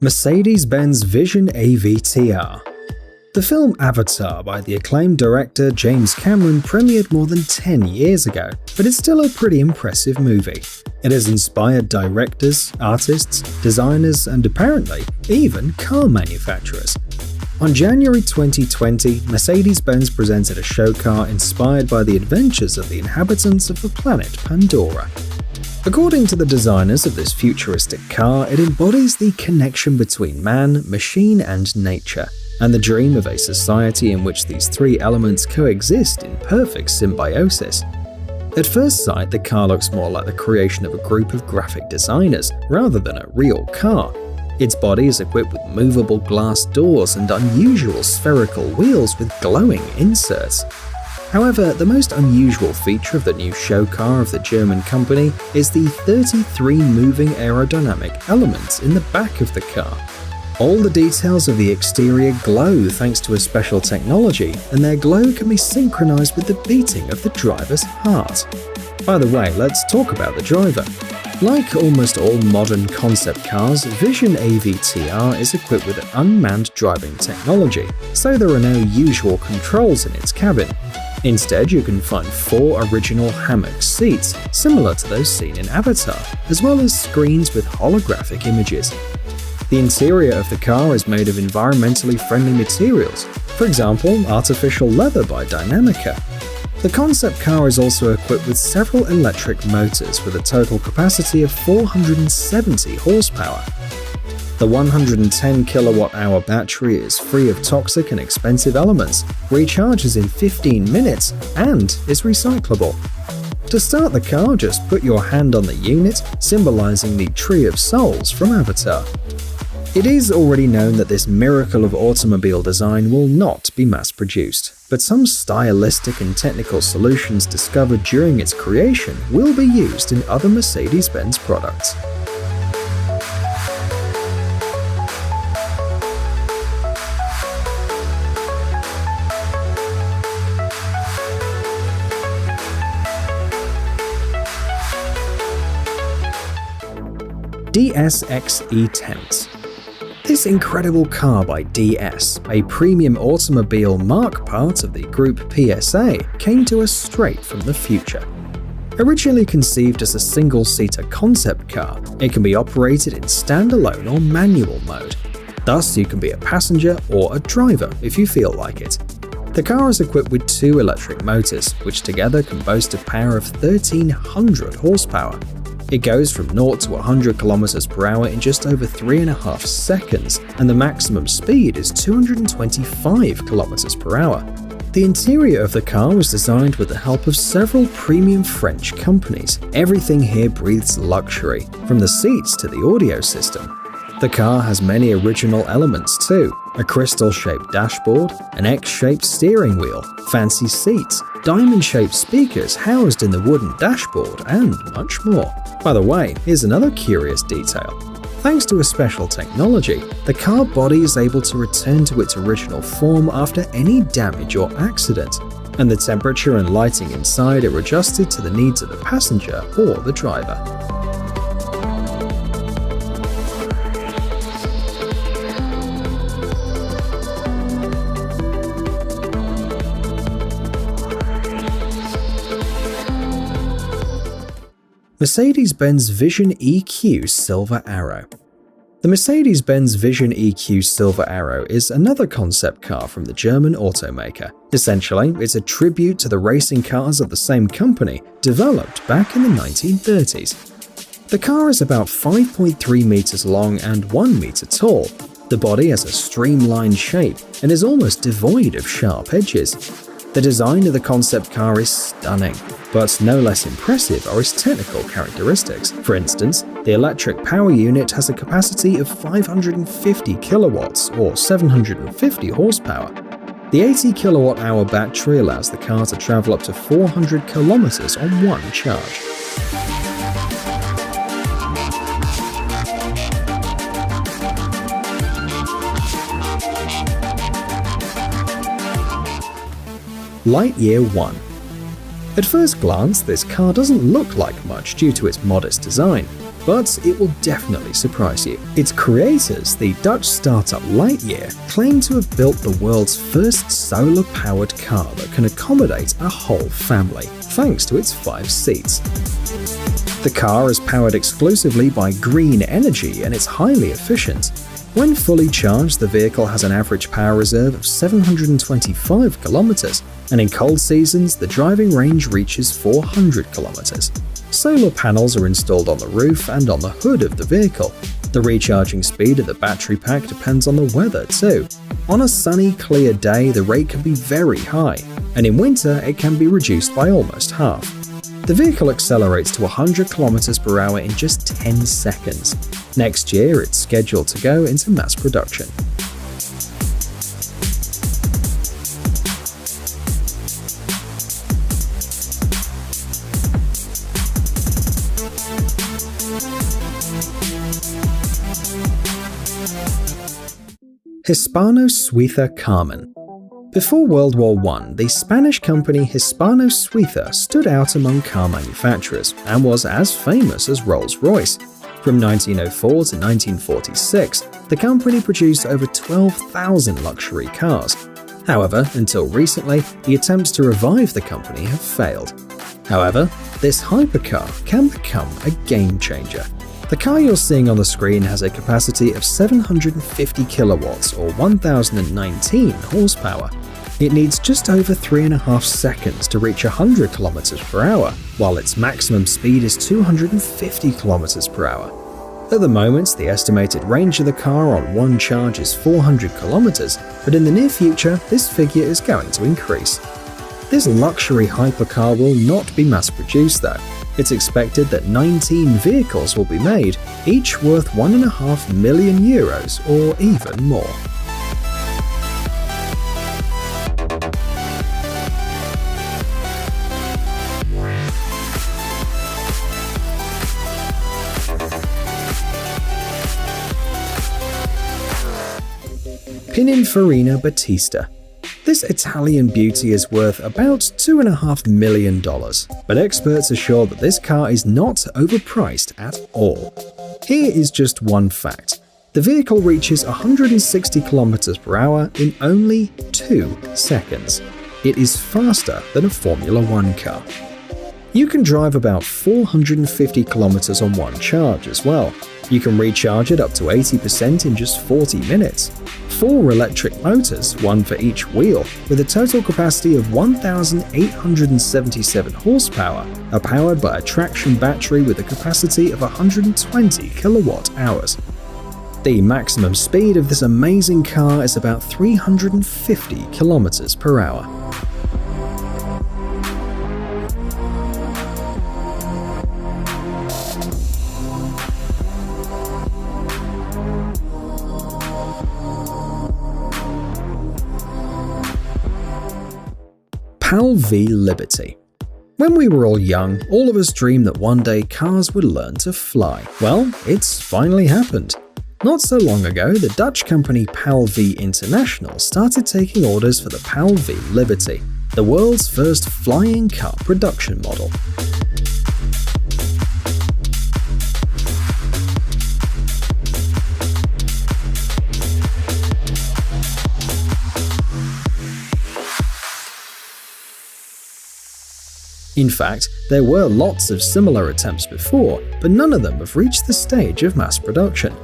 Mercedes-Benz Vision AVTR. The film Avatar by the acclaimed director James Cameron premiered more than 10 years ago, but it's still a pretty impressive movie. It has inspired directors, artists, designers, and apparently even car manufacturers. On January 2020, Mercedes-Benz presented a show car inspired by the adventures of the inhabitants of the planet Pandora. According to the designers of this futuristic car, it embodies the connection between man, machine, and nature, and the dream of a society in which these three elements coexist in perfect symbiosis. At first sight, the car looks more like the creation of a group of graphic designers rather than a real car. Its body is equipped with movable glass doors and unusual spherical wheels with glowing inserts. However, the most unusual feature of the new show car of the German company is the 33 moving aerodynamic elements in the back of the car. All the details of the exterior glow thanks to a special technology, and their glow can be synchronized with the beating of the driver's heart. By the way, let's talk about the driver. Like almost all modern concept cars, Vision AVTR is equipped with unmanned driving technology, so there are no usual controls in its cabin. Instead, you can find 4 original hammock seats, similar to those seen in Avatar, as well as screens with holographic images. The interior of the car is made of environmentally friendly materials, for example, artificial leather by Dynamica. The concept car is also equipped with several electric motors with a total capacity of 470 horsepower. The 110 kWh battery is free of toxic and expensive elements, recharges in 15 minutes, and is recyclable. To start the car, just put your hand on the unit, symbolizing the Tree of Souls from Avatar. It is already known that this miracle of automobile design will not be mass-produced, but some stylistic and technical solutions discovered during its creation will be used in other Mercedes-Benz products. DSXE Tents. This incredible car by DS, a premium automobile marque part of the group PSA, came to us straight from the future. Originally conceived as a single-seater concept car, it can be operated in standalone or manual mode. Thus, you can be a passenger or a driver if you feel like it. The car is equipped with 2 electric motors, which together can boast a power of 1300 horsepower. It goes from 0 to 100 km per hour in just over 3.5 seconds, and the maximum speed is 225 km per hour. The interior of the car was designed with the help of several premium French companies. Everything here breathes luxury, from the seats to the audio system. The car has many original elements too: a crystal-shaped dashboard, an X-shaped steering wheel, fancy seats, diamond-shaped speakers housed in the wooden dashboard, and much more. By the way, here's another curious detail. Thanks to a special technology, the car body is able to return to its original form after any damage or accident, and the temperature and lighting inside are adjusted to the needs of the passenger or the driver. Mercedes-Benz Vision EQ Silver Arrow. The Mercedes-Benz Vision EQ Silver Arrow is another concept car from the German automaker. Essentially, it's a tribute to the racing cars of the same company, developed back in the 1930s. The car is about 5.3 meters long and 1 meter tall. The body has a streamlined shape and is almost devoid of sharp edges. The design of the concept car is stunning, but no less impressive are its technical characteristics. For instance, the electric power unit has a capacity of 550 kilowatts or 750 horsepower. The 80 kilowatt-hour battery allows the car to travel up to 400 kilometers on one charge. Lightyear 1. At first glance, this car doesn't look like much due to its modest design. but it will definitely surprise you. Its creators, the Dutch startup Lightyear, claim to have built the world's first solar-powered car that can accommodate a whole family, thanks to its 5 seats. The car is powered exclusively by green energy and it's highly efficient. When fully charged, the vehicle has an average power reserve of 725 kilometers, and in cold seasons, the driving range reaches 400 kilometers. Solar panels are installed on the roof and on the hood of the vehicle. The recharging speed of the battery pack depends on the weather too. On a sunny, clear day, the rate can be very high, and in winter, it can be reduced by almost half. The vehicle accelerates to 100 km per hour in just 10 seconds. Next year, it's scheduled to go into mass production. Hispano-Suiza Carmen. Before World War I, the Spanish company Hispano-Suiza stood out among car manufacturers and was as famous as Rolls-Royce. From 1904 to 1946, the company produced over 12,000 luxury cars. However, until recently, the attempts to revive the company have failed. However, this hypercar can become a game changer. The car you're seeing on the screen has a capacity of 750 kilowatts or 1,019 horsepower. It needs just over 3.5 seconds to reach 100 km per hour, while its maximum speed is 250 km per hour. At the moment, the estimated range of the car on one charge is 400 km, but in the near future, this figure is going to increase. This luxury hypercar will not be mass-produced though. It's expected that 19 vehicles will be made, each worth €1.5 million or even more. Pininfarina Battista. This Italian beauty is worth about $2.5 million, but experts assure that this car is not overpriced at all. Here is just one fact. The vehicle reaches 160 km per hour in only 2 seconds. It is faster than a Formula One car. You can drive about 450 km on one charge as well. You can recharge it up to 80% in just 40 minutes. 4 electric motors, one for each wheel, with a total capacity of 1,877 horsepower, are powered by a traction battery with a capacity of 120 kilowatt hours. The maximum speed of this amazing car is about 350 kilometers per hour. PAL v Liberty. When we were all young, all of us dreamed that one day cars would learn to fly. Well, it's finally happened. Not so long ago, the Dutch company PAL v International started taking orders for the PAL v Liberty, the world's first flying car production model. In fact, there were lots of similar attempts before, but none of them have reached the stage of mass production.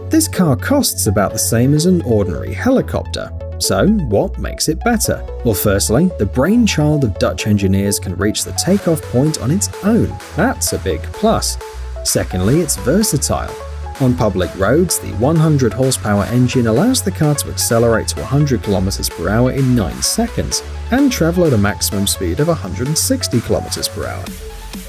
This car costs about the same as an ordinary helicopter. So, what makes it better? Well, firstly, the brainchild of Dutch engineers can reach the takeoff point on its own. That's a big plus. Secondly, it's versatile. On public roads, the 100 horsepower engine allows the car to accelerate to 100 km per hour in 9 seconds and travel at a maximum speed of 160 km per hour.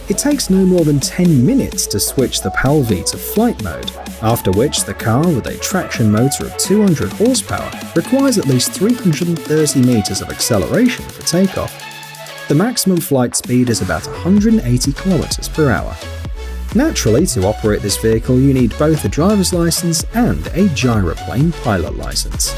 It takes no more than 10 minutes to switch the PAL v to flight mode, after which the car with a traction motor of 200 horsepower requires at least 330 meters of acceleration for takeoff. The maximum flight speed is about 180 km per hour. Naturally, to operate this vehicle you need both a driver's license and a gyroplane pilot license.